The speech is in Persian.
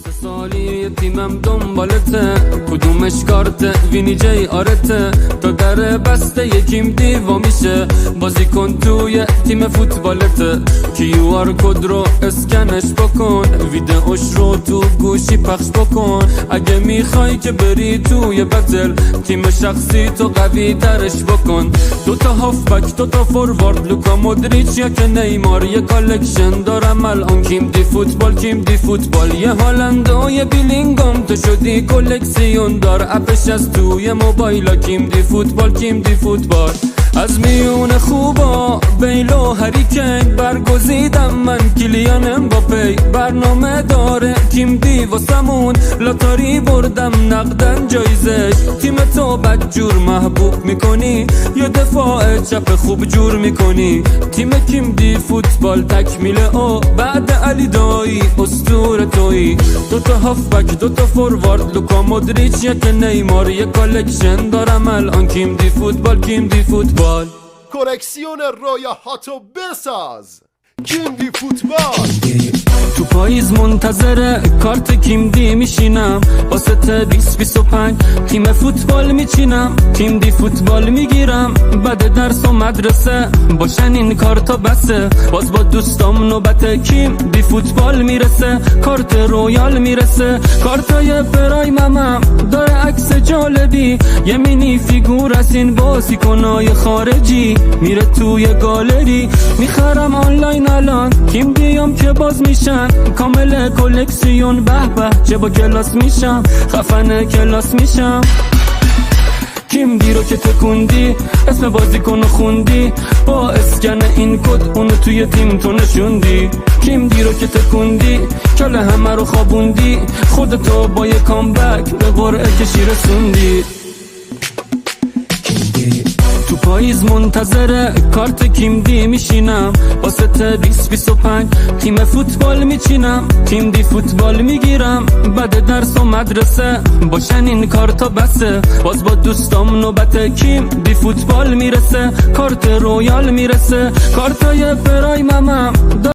2 سالی تیمم دنبالته، کدومش کارته وینی جی آرته، تا در بسته یکیم دیوا میشه، بازی کن توی تیم فوتبالته، QR کد رو اسکنش بکن، ویدئوش رو تو گوشی پخش بکن، اگه میخوای که بری توی بتل تیم شخصی تو قوی ترش بکن. 2 هافبک 2 فوروارد، لوکا مودریچ یا که نیمار، یه کالکشن دارم الان کیم دی فوتبال، یه هالند و یه بیلینگام، تو شدی کلکسیون دار، اپش از توی موبایلا کیم دی فوتبال. از میون خوبا بیل و هریکین برگزیدم من، کلیان امباپی برنامه داره تیم دی واسمون، لاتاری بردم نقدن جایزه، تیم تو بدجور محبوب میکنی یا دفاع چپ خوب جور میکنی، تیم کیم دی فوتبال تکمیله او بعد علی دایی اسطوره تویی. 2 هافبک 2 فوروارد، لوکا مودریچ یا که نیمار، یه کالکشن دارم الان کیم دی فوتبال. کورکسیون رویاهاتو بساز، کیم دی فوتبال. تو پاییز منتظر کارت کیم دی میشینم، واسه 2025 تیم فوتبال میچینم، کیم دی فوتبال میگیرم، بعد درس و مدرسه باشن این کارتا بسه، باز با دوستام نوبت کیم دی فوتبال میرسه، کارت رویال میرسه، کارتای پرایمم داره عکس جالبی، یه مینی فیگور از این بازیکنای خارجی میره توی گالری، میخرم آنلاین الان کیم دیام که باز میشن، کامل کلکسیون به به چه با کلاس میشم، خفن کلاس میشم. کیم دی رو که تکوندی اسم بازیکن خوندی، با اسکن این کد اونو توی تیم تو نشوندی، کیم دی رو که تکوندی کل همه رو خوابوندی، خودتو با یه کامبک به قرعه کشی رسوندی. تو پاییز منتظر کارت کیم دی میشینم، واسه 2025 تیم فوتبال میچینم، کیم دی فوتبال میگیرم، بعد درس و مدرسه باشن این کارتا بسه، باز با دوستام نوبت کیم دی فوتبال میرسه، کارت رویال میرسه، کارتای پرایمم